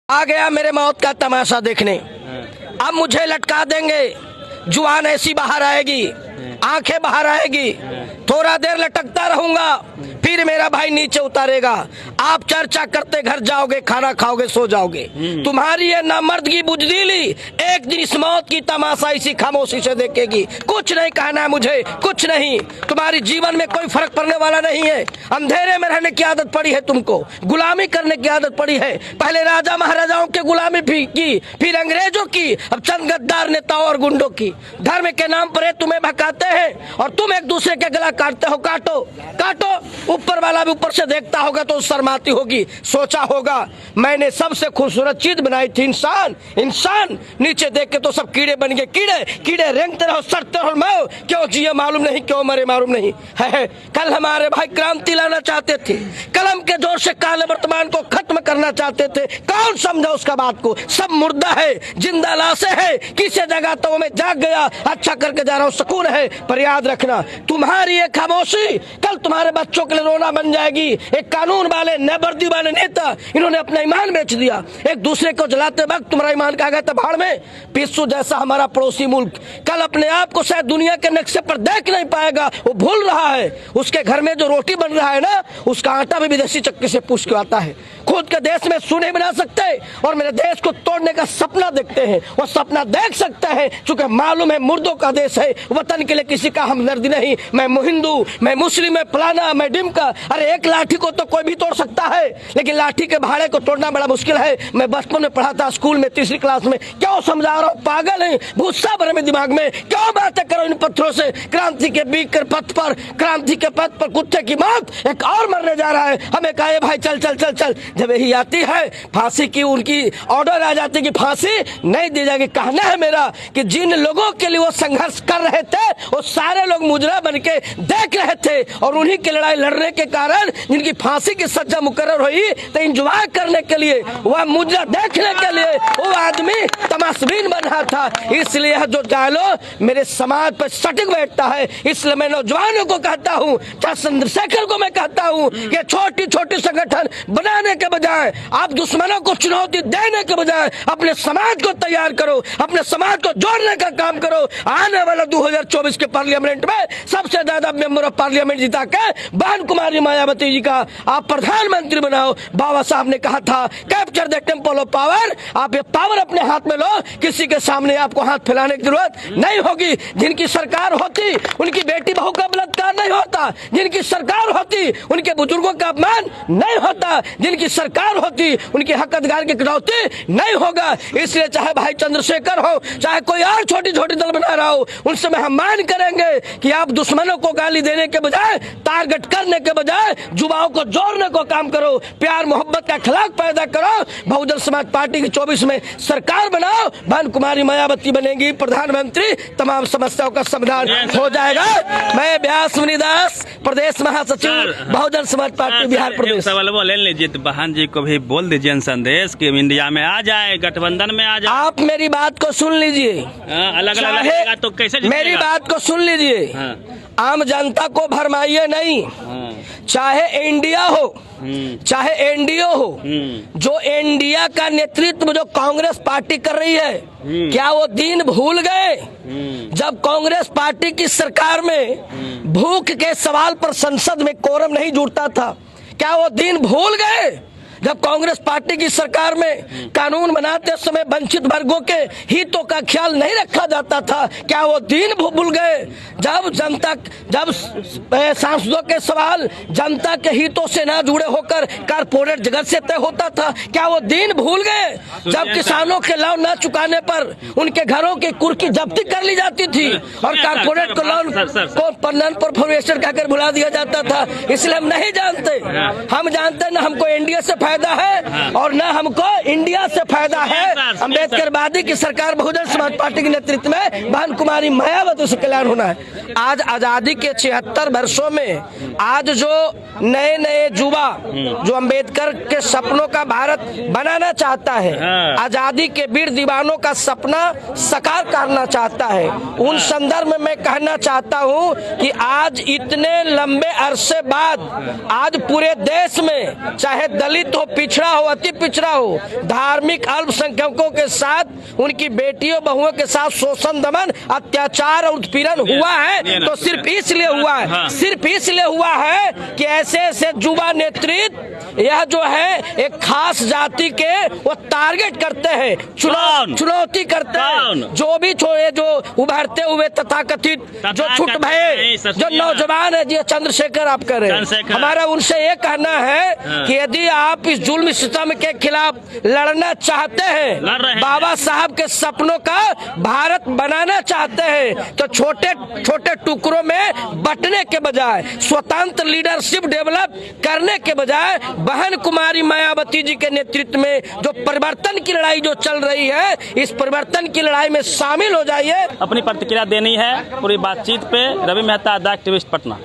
आ गया मेरे मौत का तमाशा देखने। अब मुझे लटका देंगे, जुबान ऐसी बाहर आएगी, आंखें बाहर आएगी, थोड़ा देर लटकता रहूंगा, फिर मेरा भाई नीचे उतारेगा। आप चर्चा करते घर जाओगे, खाना खाओगे, सो जाओगे। तुम्हारी ये नामर्दगी बुजदिली एक दिन इस मौत की तमाशा इसी खामोशी से देखेगी। कुछ नहीं कहना है मुझे, कुछ नहीं। तुम्हारी जीवन में कोई फर्क पड़ने वाला नहीं है। अंधेरे में रहने की आदत पड़ी है तुमको, गुलामी करने की आदत पड़ी है। पहले राजा महाराजाओं की गुलामी की, फिर अंग्रेजों की, अब चंद गद्दार नेताओं और गुंडों की। धर्म के नाम पर तुम्हें भकाते हैं और तुम एक दूसरे के गला काटते हो। काटो काटो, ऊपर वाला भी ऊपर से देखता होगा तो शर्माती होगी। सोचा होगा मैंने सबसे खूबसूरत चीज बनाई थी, इंसान। इंसान नीचे देख के तो सब कीड़े बन गए। कीड़े कीड़े रेंगते रहो, सड़ते रहो। मैं क्यों जिए मालूम नहीं, क्यों मरे मालूम नहीं है। कल हमारे भाई क्रांति लाना चाहते थे, कलम के जोर से काले वर्तमान को खत्म करना चाहते थे। कौन समझा उसका बात को? सब मुर्दा है, जिंदा लाशें है। किसी जगह तो मैं जाग गया, अच्छा करके जा रहा हूँ, सुकून है। पर याद रखना, तुम्हारी एक खामोशी कल तुम्हारे बच्चों के लिए रोना बन जाएगी। एक कानून वाले वर्दी वाले नेता, इन्होंने अपना ईमान बेच दिया। एक दूसरे को जलाते वक्त तुम्हारा ईमान कहा गया था भाड़ में। पिस्सू जैसा हमारा पड़ोसी मुल्क कल अपने आप को शायद दुनिया के नक्शे पर देख नहीं पाएगा, वो भूल रहा है। उसके घर में जो रोटी बन रहा है ना, उसका आटा भी विदेशी चक्की से पूछ के आता है। खुद के देश में सुने बना सकते और मेरे देश को तोड़ने का सपना देखते हैं। वो सपना देख सकते हैं क्योंकि मालूम है मुर्दों का देश है। वतन के लिए किसी का हमदर्दी नहीं। मैं हिंदू, मैं मुस्लिम, मैं फलाना, मैं डिमका। अरे एक लाठी को तो कोई भी तोड़ सकता है, लेकिन लाठी के भाड़े को तोड़ना बड़ा मुश्किल है। मैं बचपन में पढ़ा था, स्कूल में 3री क्लास में। क्यों समझा रहा हूँ? पागल है, गुस्सा भरे में दिमाग में। क्यों बातें करो इन पत्थरों से? क्रांति के बीच कर पथ पर, क्रांति के पथ पर कुत्ते की मौत, एक और मरने जा रहा है। हमें कहे भाई चल चल चल चल। जब यही आती है फांसी की, उनकी ऑर्डर आ जाती कि फांसी नहीं दी जाएगी। कहना है मेरा कि जिन लोगों के लिए वो संघर्ष कर रहे थे, वो सारे लोग मुजरा बन के देख रहे थे और उन्हीं की लड़ाई लड़ने के कारण जिनकी फांसी की सजा मुकर्रर हुई, तो एंजॉय करने के लिए, वह मुजरा देखने के लिए वो आदमी तमाशबीन बन रहा था। इसलिए जो डायलॉग मेरे समाज पर सटीक बैठता है, इसलिए मैं नौजवानों को कहता हूँ, चाहे चंद्रशेखर को मैं कहता हूँ कि छोटी छोटी संगठन बनाने के बजाय, आप दुश्मनों को चुनौती देने के बजाय अपने समाज को तैयार करो, अपने समाज को जोड़ने का काम करो। आने वाला 2024 के पार्लियामेंट में सबसे ज्यादा मेंबर ऑफ पार्लियामेंट जिता के बहन कुमारी मायावती जी का आप प्रधानमंत्री बनाओ। बाबा साहब ने कहा था capture the temple of power. आप ये पावर अपने हाथ में लो, किसी के सामने आपको हाथ फैलाने की जरूरत नहीं होगी। जिनकी सरकार होती उनकी बेटी बहू का बलात्कार नहीं होता, जिनकी सरकार होती उनके बुजुर्गों का अपमान नहीं होता, जिनकी सरकार होती उनके हक अधिकार की कटौती नहीं होगा। इसलिए चाहे भाई चंद्रशेखर हो, चाहे कोई और छोटी छोटी दल बना रहा हो, उनसे हम मान करेंगे कि आप दुश्मनों को गाली देने के बजाय, टारगेट करने के बजाय युवाओं को जोड़ने को काम करो, प्यार मोहब्बत का अखलाक पैदा करो। बहुजन समाज पार्टी की 24 में सरकार बनाओ, बहन कुमारी मायावती बनेगी प्रधानमंत्री, तमाम समस्याओं का समाधान हो जाएगा। मैं व्यास मुनिदास, प्रदेश महासचिव बहुजन समाज पार्टी बिहार प्रदेश। सवाल वो ले लीजिए, बहन जी को भी बोल दीजिए संदेश कि इंडिया में आ जाए, गठबंधन में आ जाए। आप मेरी बात को सुन लीजिए, अलग अलग तो कैसे मेरी बात को सुन लीजिए। आम जनता को भरमाइए नहीं, चाहे इंडिया हो चाहे एनडीओ हो। जो इंडिया का नेतृत्व जो कांग्रेस पार्टी कर रही है, क्या वो दिन भूल गए जब कांग्रेस पार्टी की सरकार में भूख के सवाल पर संसद में कोरम नहीं जुड़ता था? क्या वो दिन भूल गए जब कांग्रेस पार्टी की सरकार में कानून बनाते समय वंचित वर्गों के हितों का ख्याल नहीं रखा जाता था? क्या वो दिन भूल गए जब सांसदों के सवाल जनता के हितों से ना जुड़े होकर कारपोरेट जगत से तय होता था? क्या वो दिन भूल गए जब किसानों के लोन न चुकाने पर उनके घरों की कुर्की जब्ती कर ली जाती थी और कारपोरेट को लोन को नॉन परफॉर्मेशन कहकर भुला दिया जाता था? इसलिए हम नहीं जानते, हम जानते न हमको एनडीए से फायदा है और न हमको इंडिया से फायदा है। अम्बेडकरवादी की सरकार बहुजन समाज पार्टी के नेतृत्व में बहन कुमारी मायावती से कल्याण होना है। आज आजादी के 76 वर्षों में आज जो नए नए युवा जो अम्बेडकर के सपनों का भारत बनाना चाहता है, आजादी के वीर दीवानों का सपना साकार करना चाहता है, उन संदर्भ में मैं कहना चाहता हूं कि आज इतने लंबे अरसे बाद आज पूरे देश में चाहे दलित हो, पिछड़ा हो, अति पिछड़ा हो, धार्मिक अल्पसंख्यकों के साथ, उनकी बेटियों बहुओं के साथ शोषण, दमन, अत्याचार और उत्पीड़न हुआ है तो सिर्फ इसलिए हुआ है, हाँ। सिर्फ इसलिए हुआ है कि ऐसे ऐसे युवा नेतृत्व यह जो है एक खास जाति के वो टारगेट करते हैं, चुनौती करते हैं। जो भी छोड़े, जो उभरते हुए तथाकथित जो छुट भये जो नौजवान है, जी चंद्रशेखर आप कर रहे हैं, हमारा उनसे ये कहना है कि यदि आप इस जुल्म सिस्टम के खिलाफ लड़ना चाहते हैं, बाबा साहब के सपनों का भारत बनाना चाहते हैं, तो छोटे छोटे टुकड़ों में बंटने के बजाय, स्वतंत्र लीडरशिप डेवलप करने के बजाय, बहन कुमारी मायावती जी के नेतृत्व में जो परिवर्तन की लड़ाई जो चल रही है, इस परिवर्तन की लड़ाई में शामिल हो जाइए। अपनी प्रतिक्रिया देनी है पूरी बातचीत पे। Ravi Mehta, the activist, Patna.